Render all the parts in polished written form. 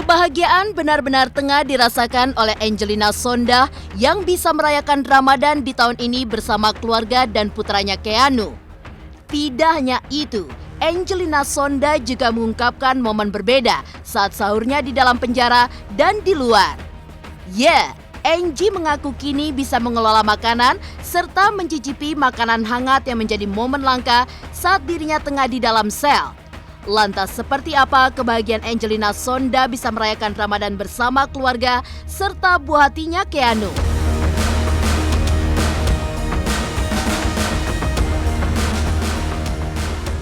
Kebahagiaan benar-benar tengah dirasakan oleh Angelina Sonda yang bisa merayakan Ramadan di tahun ini bersama keluarga dan putranya Keanu. Tidak hanya itu, Angelina Sonda juga mengungkapkan momen berbeda saat sahurnya di dalam penjara dan di luar. Angie mengaku kini bisa mengelola makanan serta mencicipi makanan hangat yang menjadi momen langka saat dirinya tengah di dalam sel. Lantas seperti apa kebahagiaan Angelina Sonda bisa merayakan Ramadan bersama keluarga serta buah hatinya Keanu?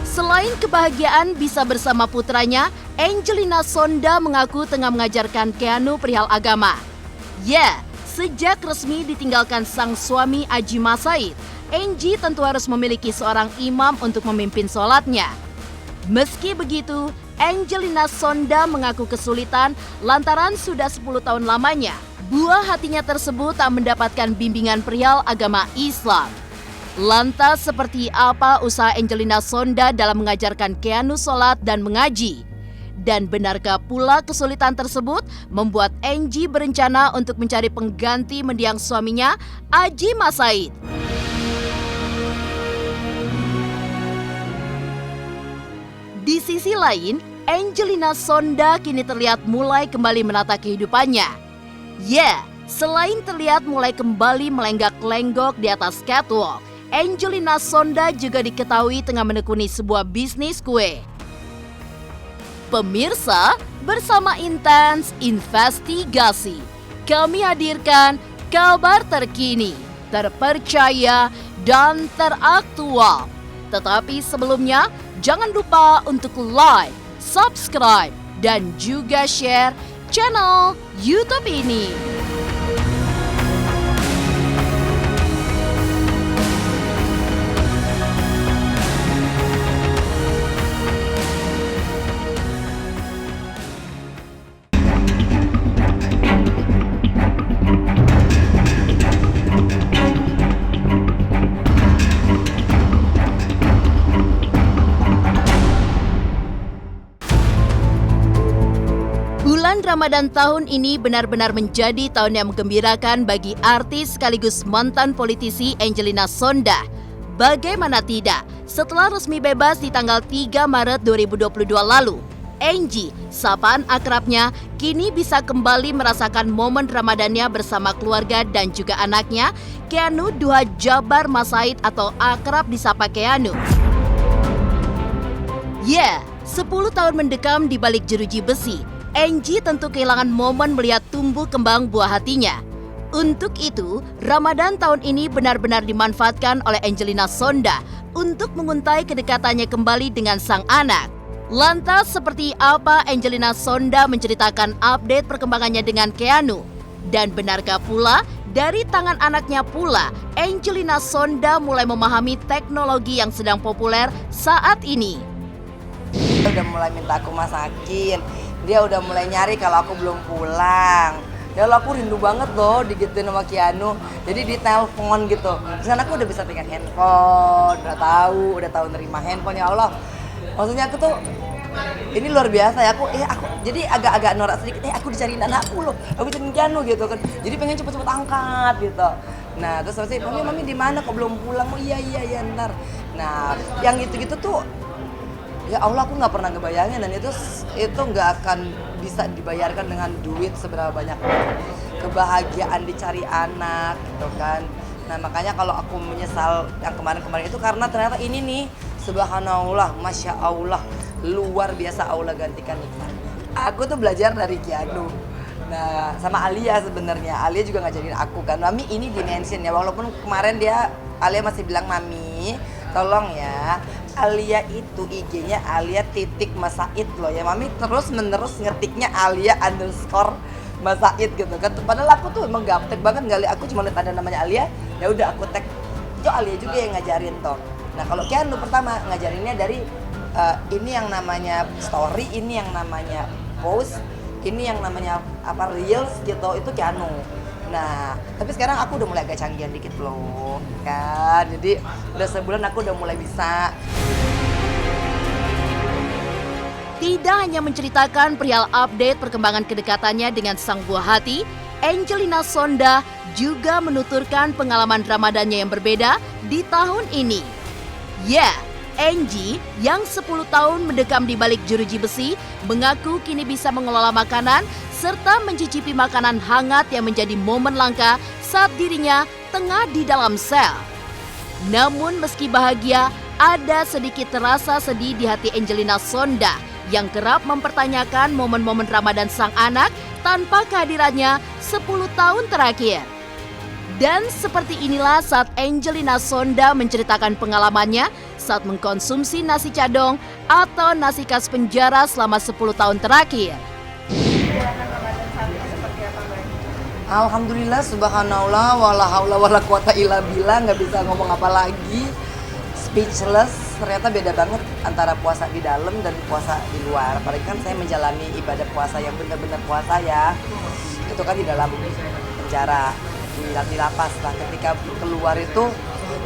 Selain kebahagiaan bisa bersama putranya, Angelina Sonda mengaku tengah mengajarkan Keanu perihal agama. Sejak resmi ditinggalkan sang suami Ajima Said, Angie tentu harus memiliki seorang imam untuk memimpin sholatnya. Meski begitu, Angelina Sonda mengaku kesulitan lantaran sudah 10 tahun lamanya buah hatinya tersebut tak mendapatkan bimbingan perihal agama Islam. Lantas seperti apa usaha Angelina Sonda dalam mengajarkan Keanu sholat dan mengaji? Dan benarkah pula kesulitan tersebut membuat Angie berencana untuk mencari pengganti mendiang suaminya, Ajima Said? Di sisi lain, Angelina Sonda kini terlihat mulai kembali menata kehidupannya. Selain terlihat mulai kembali melenggak-lenggok di atas catwalk, Angelina Sonda juga diketahui tengah menekuni sebuah bisnis kue. Pemirsa, bersama Intens Investigasi, kami hadirkan kabar terkini, terpercaya, dan teraktual. Tetapi sebelumnya, jangan lupa untuk like, subscribe, dan juga share channel YouTube ini. Bulan Ramadan tahun ini benar-benar menjadi tahun yang menggembirakan bagi artis sekaligus mantan politisi Angelina Sonda. Bagaimana tidak, setelah resmi bebas di tanggal 3 Maret 2022 lalu, Angie, sapaan akrabnya, kini bisa kembali merasakan momen Ramadannya bersama keluarga dan juga anaknya, Keanu Duha Jabar Masaid atau akrab disapa Keanu. 10 tahun mendekam di balik jeruji besi, Angie tentu kehilangan momen melihat tumbuh kembang buah hatinya. Untuk itu, Ramadan tahun ini benar-benar dimanfaatkan oleh Angelina Sonda untuk menguntai kedekatannya kembali dengan sang anak. Lantas seperti apa Angelina Sonda menceritakan update perkembangannya dengan Keanu? Dan benarkah pula dari tangan anaknya pula Angelina Sonda mulai memahami teknologi yang sedang populer saat ini? Dia udah mulai minta aku masakin. Dia udah mulai nyari kalau aku belum pulang. Ya Allah, aku rindu banget loh digituin sama Keanu. Jadi di telepon gitu. Terus kan aku udah bisa pegang handphone, udah tahu nerima handphone. Ya Allah. Maksudnya aku tuh ini luar biasa ya. Aku jadi agak-agak norak sedikit. Aku dicariin anakku loh. Aku dicariin Keanu gitu kan. Jadi pengen cepet-cepet angkat gitu. Nah, terus saya, mami di mana kok belum pulang? Oh iya ntar. Nah, yang gitu-gitu tuh ya Allah, aku nggak pernah ngebayangin, dan itu nggak akan bisa dibayarkan dengan duit seberapa banyak. Kebahagiaan dicari anak gitu kan. Nah, makanya kalau aku menyesal yang kemarin-kemarin itu karena ternyata ini nih, subhanallah, masya Allah, luar biasa Allah gantikan nikmat. Aku tuh belajar dari Keanu. Nah, sama Alia sebenarnya. Alia juga ngajarin aku kan, Mami ini dimension ya. Walaupun kemarin Alia masih bilang, Mami tolong ya, Alia itu IG-nya Alia titik Masaid loh ya. Mami terus menerus ngetiknya Alia underscore Masaid gitu kan. Padahal aku tuh emang gaptek banget, aku cuma lihat ada namanya Alia, ya udah aku tag. Itu Alia juga yang ngajarin toh. Nah, kalau Keanu pertama ngajarinnya dari ini yang namanya story, ini yang namanya post, ini yang namanya reels gitu, itu Keanu. Nah, tapi sekarang aku udah mulai agak canggihan dikit loh, kan. Jadi udah sebulan aku udah mulai bisa. Tidak hanya menceritakan perihal update perkembangan kedekatannya dengan sang buah hati, Angelina Sonda juga menuturkan pengalaman Ramadannya yang berbeda di tahun ini. Ya, Angie yang 10 tahun mendekam di balik jeruji besi mengaku kini bisa mengelola makanan serta mencicipi makanan hangat yang menjadi momen langka saat dirinya tengah di dalam sel. Namun meski bahagia, ada sedikit terasa sedih di hati Angelina Sonda yang kerap mempertanyakan momen-momen Ramadan sang anak tanpa kehadirannya 10 tahun terakhir. Dan seperti inilah saat Angelina Sonda menceritakan pengalamannya saat mengkonsumsi nasi cadong atau nasi khas penjara selama 10 tahun terakhir. Alhamdulillah, subhanallah, wala haula wala quwata illa billah, nggak bisa ngomong apa lagi. Speechless, ternyata beda banget antara puasa di dalam dan puasa di luar. Apalagi kan saya menjalani ibadah puasa yang benar-benar puasa ya. Itu kan di dalam penjara, di lapas. Nah, ketika keluar itu,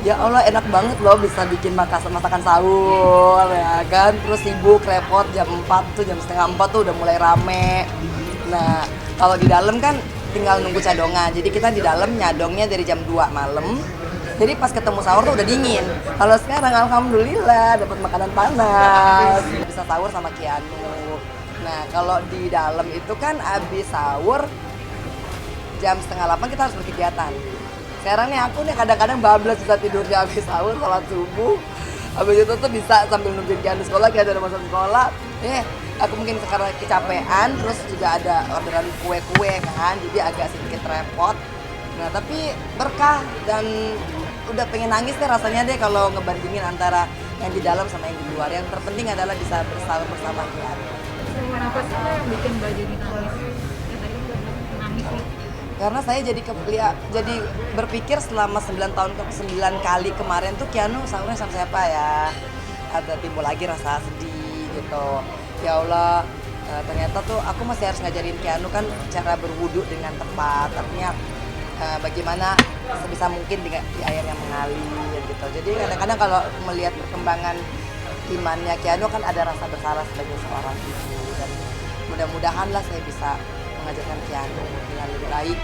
ya Allah enak banget loh bisa bikin masakan sahur ya kan. Terus sibuk, repot jam 4 tuh, jam setengah 4 tuh udah mulai rame. Nah, kalau di dalam kan tinggal nunggu cadongan. Jadi kita di dalam nyadongnya dari jam 2 malam. Jadi pas ketemu sahur tuh udah dingin. Kalau sekarang alhamdulillah dapat makanan panas. Bisa sahur sama Keanu. Nah, kalau di dalam itu kan abis sahur jam setengah 8 kita harus berkegiatan. Sekarang nih aku nih kadang-kadang bablas bisa tidurnya habis sahur, sholat subuh. Habis itu tuh bisa sambil nungguin Keanu sekolah, kayak ada masa sekolah. Aku mungkin sekarang kecapean, terus juga ada orderan kue-kue kan, jadi agak sedikit repot. Nah tapi berkah dan udah pengen nangis deh rasanya deh kalau ngebandingin antara yang di dalam sama yang di luar. Yang terpenting adalah bisa bersahur bersama Keanu. Kenapa sih yang bikin Mbak jadi nangis? Ya tadi kan nangis nih. Karena saya jadi berpikir selama 9 kali kemarin tuh Keanu sahurnya sama siapa ya. Ada timbul lagi rasa sedih gitu. Ya Allah, ternyata tuh aku masih harus ngajarin Keanu kan cara berwudu dengan tepat. Artinya bagaimana sebisa mungkin dengan di air yang mengalir gitu. Jadi kadang-kadang kalau melihat perkembangan imannya Keanu kan ada rasa bersalah sebagai seorang ibu. Dan mudah-mudahan lah saya bisa mengajarkan Keanu dengan lebih baik.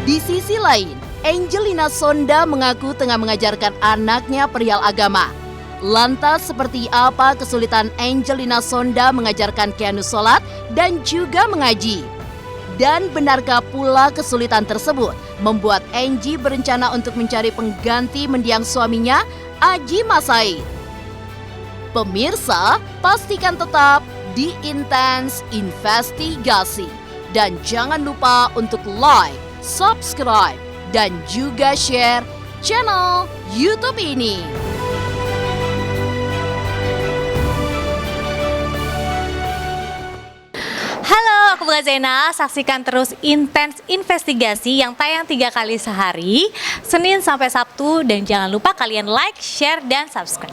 Di sisi lain, Angelina Sonda mengaku tengah mengajarkan anaknya perihal agama. Lantas seperti apa kesulitan Angelina Sonda mengajarkan Keanu sholat dan juga mengaji? Dan benarkah pula kesulitan tersebut membuat Angie berencana untuk mencari pengganti mendiang suaminya, Adji Massaid? Pemirsa, pastikan tetap di Intense Investigasi. Dan jangan lupa untuk like, subscribe, dan juga share channel YouTube ini. Halo, aku Bunga Zena. Saksikan terus Intense Investigasi yang tayang 3 kali sehari, Senin sampai Sabtu. Dan jangan lupa kalian like, share, dan subscribe.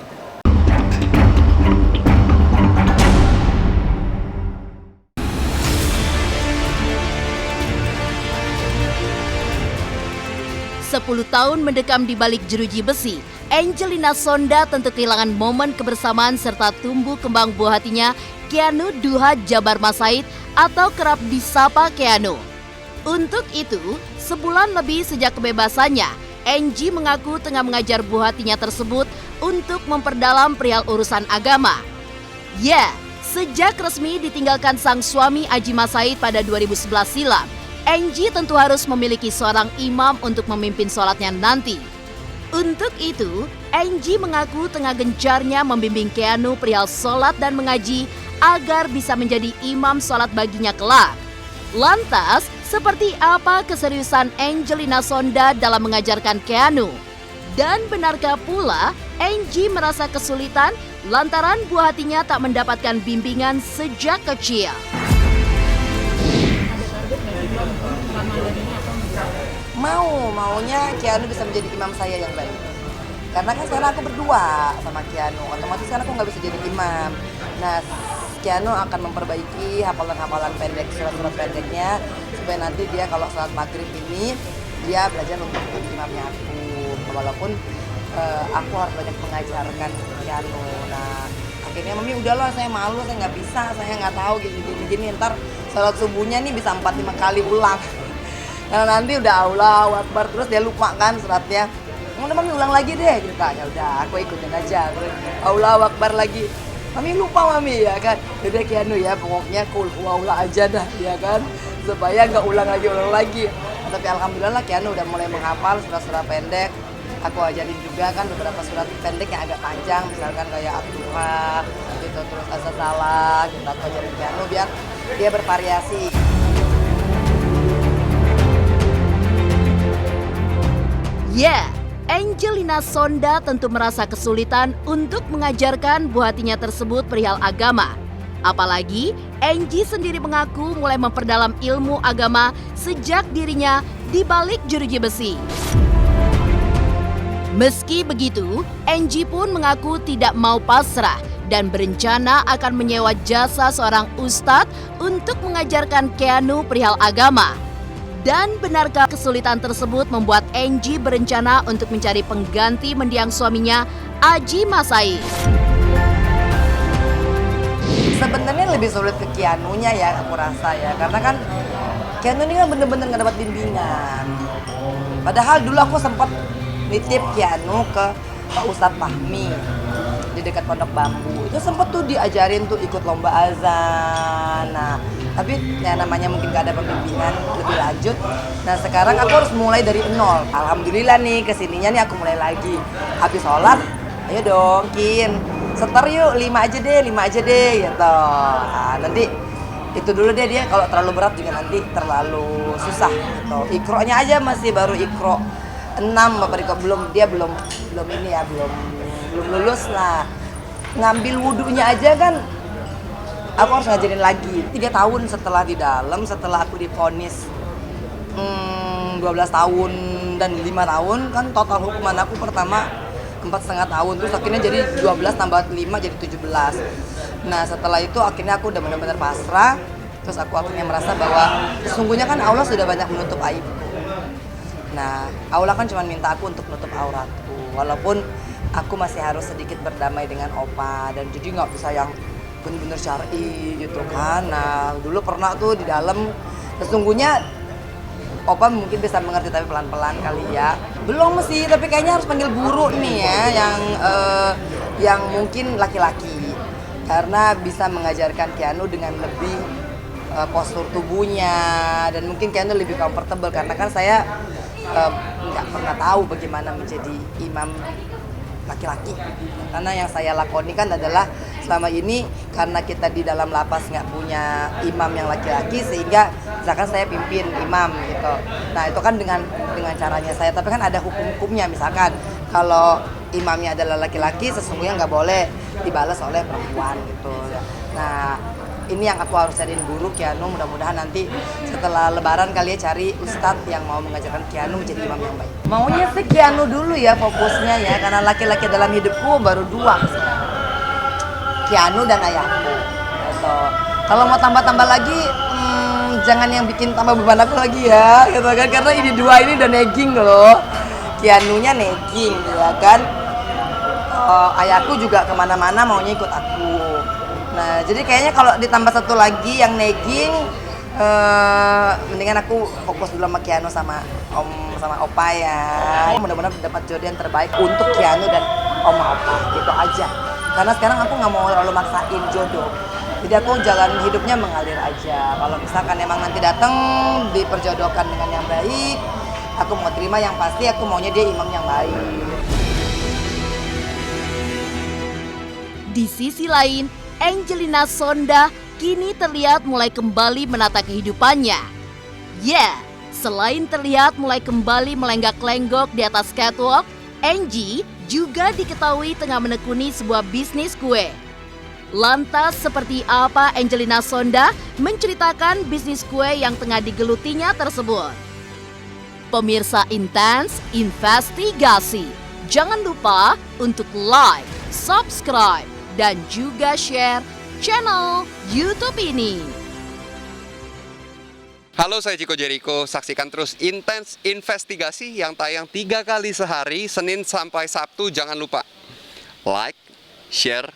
Sepuluh tahun mendekam di balik jeruji besi, Angelina Sonda tentu kehilangan momen kebersamaan serta tumbuh kembang buah hatinya, Keanu Duha Jabar Massaid atau kerap disapa Keanu. Untuk itu, sebulan lebih sejak kebebasannya, Angie mengaku tengah mengajar buah hatinya tersebut untuk memperdalam perihal urusan agama. Ya, sejak resmi ditinggalkan sang suami Adji Massaid pada 2011 silam, Angie tentu harus memiliki seorang imam untuk memimpin sholatnya nanti. Untuk itu, Angie mengaku tengah gencarnya membimbing Keanu perihal sholat dan mengaji agar bisa menjadi imam sholat baginya kelak. Lantas, seperti apa keseriusan Angelina Sonda dalam mengajarkan Keanu? Dan benarkah pula Angie merasa kesulitan lantaran buah hatinya tak mendapatkan bimbingan sejak kecil? Maunya Keanu bisa menjadi imam saya yang baik. Karena kan sekarang aku berdua sama Keanu, otomatis kan aku nggak bisa jadi imam. Nah, Keanu akan memperbaiki hafalan-hafalan pendek, surat-surat pendeknya, supaya nanti dia kalau salat maghrib ini dia belajar untuk imamnya aku. Walaupun aku harus banyak mengajarkan piano. Nah akhirnya mami udahlah, saya malu, saya nggak bisa, saya nggak tahu gini, ntar sholat subuhnya nih bisa 4-5 kali ulang. Nah nanti udah Allahu Akbar terus dia lupa kan sholatnya. Udah mami ulang lagi deh gitu kan. Ya udah aku ikutin aja. Allahu Akbar lagi. Mami lupa mami ya kan. Udah Keanu ya pokoknya kul huwallah aja dah ya kan. Supaya nggak ulang lagi. Tapi alhamdulillah Keanu udah mulai menghafal surat-surat pendek. Aku ajarin juga kan beberapa surat pendek yang agak panjang, misalkan kayak Abdullah gitu, terus Azazalah gitu. Aku ajarin Keanu biar dia bervariasi. Ya, Angelina Sonda tentu merasa kesulitan untuk mengajarkan buah hatinya tersebut perihal agama. Apalagi, Angie sendiri mengaku mulai memperdalam ilmu agama sejak dirinya di balik jeruji besi. Meski begitu, Angie pun mengaku tidak mau pasrah dan berencana akan menyewa jasa seorang ustadz untuk mengajarkan Keanu perihal agama. Dan benarkah kesulitan tersebut membuat Angie berencana untuk mencari pengganti mendiang suaminya, Aji Masais? Sebenarnya lebih sulit ke Keanunya ya, aku rasa ya. Karena kan Keanu ini kan bener-bener nggak dapat bimbingan. Padahal dulu aku sempat nitip Keanu ke Pak Ustadz Fahmi di dekat Pondok Bambu. Itu sempet tuh diajarin tuh ikut lomba azan. Nah, tapi ya namanya mungkin gak ada pembimbingan lebih lanjut. Nah sekarang aku harus mulai dari nol. Alhamdulillah nih kesininya nih aku mulai lagi. Habis sholat, ayo dong Kin, setor yuk 5 aja deh gitu. Nah, nanti itu dulu deh, dia kalau terlalu berat juga nanti terlalu susah gitu. Ikronya aja masih baru ikro 6 belum ini ya, belum lulus lah. Ngambil wudhunya aja kan aku harus ngajarin lagi. 3 tahun setelah di dalam, setelah aku divonis 12 tahun dan 5 tahun kan total hukuman aku pertama 4,5 tahun, terus akhirnya jadi 12 tambah 5 jadi 17. Nah setelah itu akhirnya aku udah benar-benar pasrah. Terus aku akhirnya merasa bahwa sesungguhnya kan Allah sudah banyak menutup aibku. Nah Allah kan cuma minta aku untuk menutup auratku, walaupun aku masih harus sedikit berdamai dengan opa, dan jadi nggak bisa yang bener-bener syar'i gitu kan. Nah dulu pernah tuh di dalam, sesungguhnya opa mungkin bisa mengerti tapi pelan-pelan kali ya. Belum sih, tapi kayaknya harus panggil guru nih ya, yang mungkin laki-laki, karena bisa mengajarkan Keanu dengan lebih postur tubuhnya, dan mungkin Keanu lebih comfortable karena kan saya nggak pernah tahu bagaimana menjadi imam laki-laki. Karena yang saya lakoni kan adalah selama ini karena kita di dalam lapas nggak punya imam yang laki-laki, sehingga misalkan saya pimpin imam gitu. Nah itu kan dengan caranya saya, tapi kan ada hukum-hukumnya. Misalkan kalau imamnya adalah laki-laki, sesungguhnya nggak boleh dibalas oleh perempuan gitu. Nah ini yang aku harus cariin guru Keanu. Mudah-mudahan nanti setelah lebaran kali ya cari ustadz yang mau mengajarkan Keanu menjadi imam yang baik. Maunya sih Keanu dulu ya fokusnya ya, karena laki-laki dalam hidupku baru 2 sekarang, Keanu dan ayahku gitu. Kalau mau tambah-tambah lagi jangan yang bikin tambah beban aku lagi ya gitu kan, karena ini 2 ini udah nagging loh. Keanunya nagging ya kan. Ayahku juga kemana-mana maunya ikut aku. Nah jadi kayaknya kalau ditambah 1 lagi yang nagging, mendingan aku fokus dulu sama Keanu sama opa ya. Mudah-mudahan dapat jodoh yang terbaik untuk Keanu dan oma opa gitu aja. Karena sekarang aku nggak mau terlalu maksain jodoh. Jadi aku jalan hidupnya mengalir aja. Kalau misalkan emang nanti datang diperjodohkan dengan yang baik, aku mau terima. Yang pasti aku maunya dia imam yang baik. Di sisi lain, Angelina Sonda kini terlihat mulai kembali menata kehidupannya. Ya, selain terlihat mulai kembali melenggak-lenggok di atas catwalk, Angie juga diketahui tengah menekuni sebuah bisnis kue. Lantas seperti apa Angelina Sonda menceritakan bisnis kue yang tengah digelutinya tersebut? Pemirsa Intens Investigasi, jangan lupa untuk like, subscribe, dan juga share channel YouTube ini. Halo, saya Chico Jericho. Saksikan terus Intens Investigasi yang tayang 3 kali sehari, Senin sampai Sabtu. Jangan lupa like, share,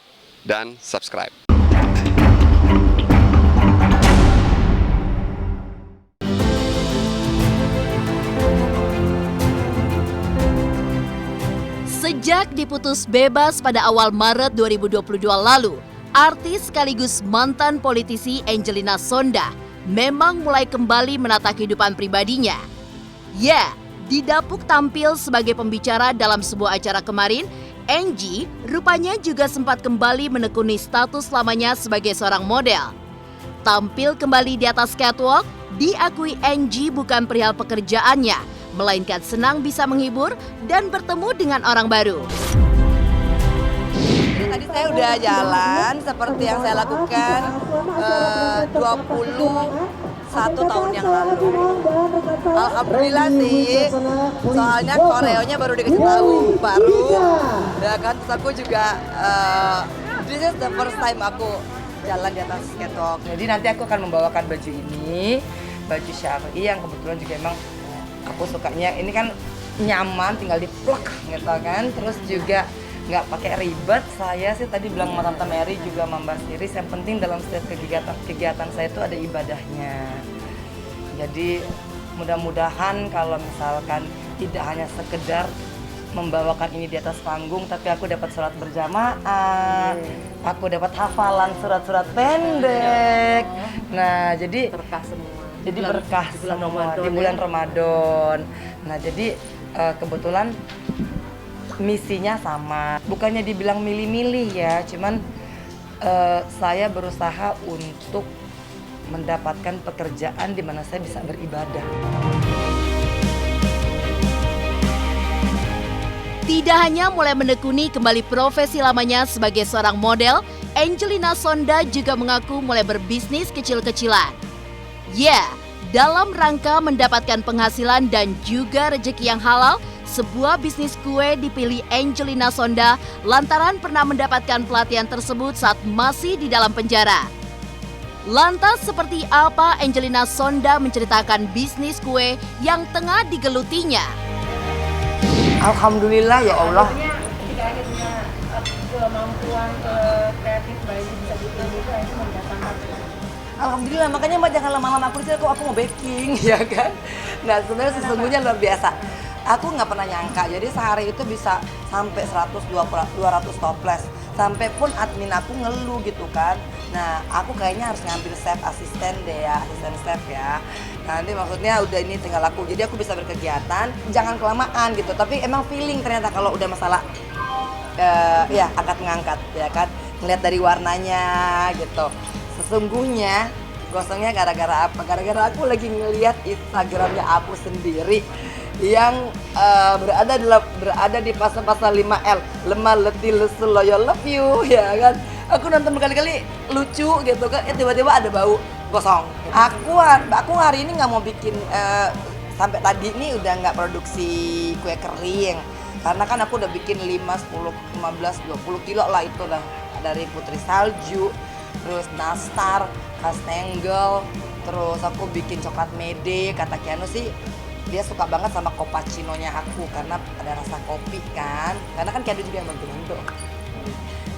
dan subscribe. Sejak diputus bebas pada awal Maret 2022 lalu, artis sekaligus mantan politisi Angelina Sonda memang mulai kembali menata kehidupan pribadinya. Ya, didapuk tampil sebagai pembicara dalam sebuah acara kemarin, Angie rupanya juga sempat kembali menekuni status lamanya sebagai seorang model. Tampil kembali di atas catwalk, diakui Angie bukan perihal pekerjaannya, melainkan senang bisa menghibur dan bertemu dengan orang baru. Tadi saya udah jalan seperti yang saya lakukan 21 tahun yang lalu. Alhamdulillah sih, soalnya koreonya baru dikasih tahu, baru. Ya kan, terus aku juga, this is the first time aku jalan di atas catwalk. Jadi nanti aku akan membawakan baju ini, baju syari yang kebetulan juga emang aku sukanya. Ini kan nyaman, tinggal diplek gitu kan, terus juga nggak pakai ribet. Saya sih tadi bilang sama Tante Mary juga sama Mbak Siris, yang penting dalam setiap kegiatan saya itu ada ibadahnya. Jadi mudah-mudahan kalau misalkan tidak hanya sekedar membawakan ini di atas panggung, tapi aku dapat sholat berjamaah, aku dapat hafalan surat-surat pendek. Nah, jadi Berkah semua. Jadi berkah semua di bulan Ramadan. Nah, jadi kebetulan misinya sama. Bukannya dibilang milih-milih ya, cuman saya berusaha untuk mendapatkan pekerjaan di mana saya bisa beribadah. Tidak hanya mulai menekuni kembali profesi lamanya sebagai seorang model, Angelina Sonda juga mengaku mulai berbisnis kecil-kecilan. Ya, dalam rangka mendapatkan penghasilan dan juga rezeki yang halal, sebuah bisnis kue dipilih Angelina Sonda lantaran pernah mendapatkan pelatihan tersebut saat masih di dalam penjara. Lantas seperti apa Angelina Sonda menceritakan bisnis kue yang tengah digelutinya? Alhamdulillah ya Allah. Ketika akhirnya kemampuan ke kreatif baik bisa bikin itu akhirnya mendatangkan. Alhamdulillah, makanya Mbak jangan lama-lama aku disini, aku mau baking, ya kan? Nah, sebenarnya sesungguhnya luar biasa. Aku nggak pernah nyangka, jadi sehari itu bisa sampai 100-200 toples. Sampai pun admin aku ngeluh gitu kan. Nah, aku kayaknya harus ngambil chef asisten deh ya, asisten chef ya. Nanti maksudnya udah ini tinggal aku, jadi aku bisa berkegiatan, jangan kelamaan gitu. Tapi emang feeling ternyata kalau udah masalah, ya angkat mengangkat, ya kan? Ngeliat dari warnanya gitu. Sesungguhnya gosongnya gara-gara apa? Gara-gara aku lagi ngeliat Instagramnya aku sendiri yang berada di pasal 5L, lemah, letih, lesu, loyal, love you, ya kan? Aku nonton berkali-kali lucu gitu kan, tiba-tiba ada bau gosong. Aku hari ini nggak mau bikin, sampai tadi ini udah nggak produksi kue kering, karena kan aku udah bikin 5, 10, 15, 20 kilo lah itu lah, dari putri salju, terus nastar, kastengel, terus aku bikin coklat mede. Kata Keanu sih dia suka banget sama cappuccino-nya aku karena ada rasa kopi kan, karena kan Keanu juga yang bantu-bantu.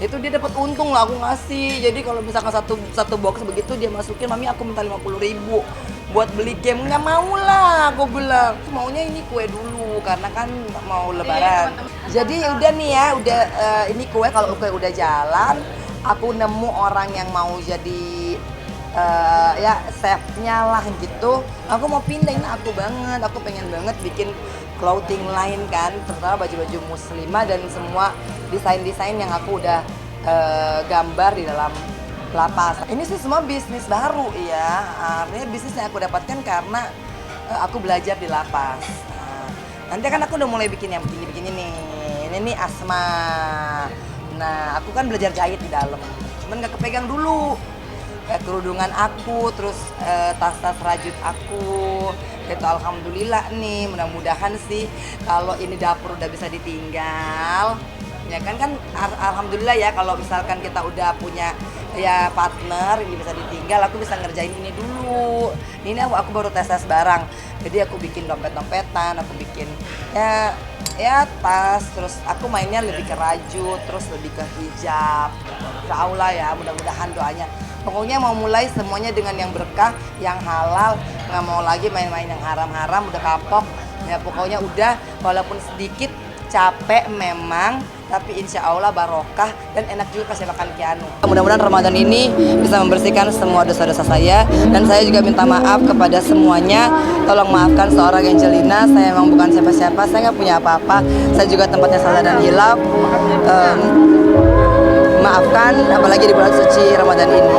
Itu dia dapat untung lah aku ngasih. Jadi kalau misalkan satu box begitu dia masukin, mami aku minta 50.000 buat beli game. Nggak mau lah, aku bilang maunya ini kue dulu karena kan mau lebaran. Jadi udah nih ya, ini kue, kalau kue udah jalan, aku nemu orang yang mau jadi ya chefnya lah gitu. Aku mau pindahin aku banget, aku pengen banget bikin clothing line kan, terutama baju-baju muslimah dan semua desain-desain yang aku udah gambar di dalam lapas. Ini sih semua bisnis baru ya, artinya bisnis yang aku dapatkan karena aku belajar di lapas. Nanti kan aku udah mulai bikin yang begini-begini nih, ini Asma. Nah, aku kan belajar jahit di dalam, cuman gak kepegang dulu. Kerudungan aku, terus tas-tas rajut aku, itu alhamdulillah nih, mudah-mudahan sih kalau ini dapur udah bisa ditinggal, ya kan alhamdulillah ya kalau misalkan kita udah punya ya partner ini bisa ditinggal, aku bisa ngerjain ini dulu. Ini aku baru tes barang, jadi aku bikin dompet-dompetan, aku bikin ya tas, terus aku mainnya lebih ke rajut, terus lebih ke hijab. Insya Allah ya, mudah-mudahan doanya. Pokoknya mau mulai semuanya dengan yang berkah, yang halal, nggak mau lagi main-main yang haram-haram, udah kapok. Ya pokoknya udah, walaupun sedikit capek memang, tapi insya Allah barokah dan enak juga kasih makan Keanu. Mudah-mudahan Ramadan ini bisa membersihkan semua dosa-dosa saya, dan saya juga minta maaf kepada semuanya. Tolong maafkan seorang Angelina, saya memang bukan siapa-siapa, saya nggak punya apa-apa, saya juga tempatnya salah dan hilaf. Maafkan, apalagi di bulan suci Ramadan ini.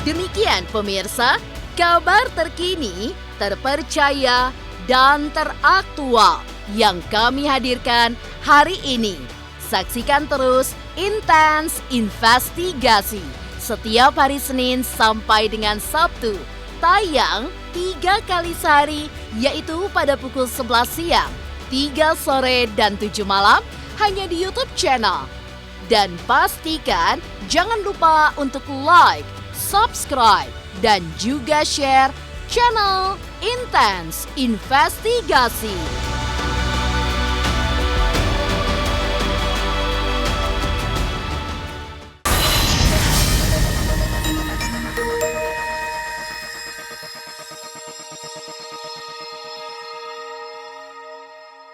Demikian pemirsa, kabar terkini, terpercaya, dan teraktual yang kami hadirkan hari ini. Saksikan terus Intens Investigasi setiap hari Senin sampai dengan Sabtu. Tayang 3 kali sehari, yaitu pada pukul 11 siang, 3 sore, dan 7 malam hanya di YouTube channel. Dan pastikan jangan lupa untuk like, subscribe, dan juga share channel Intens Investigasi.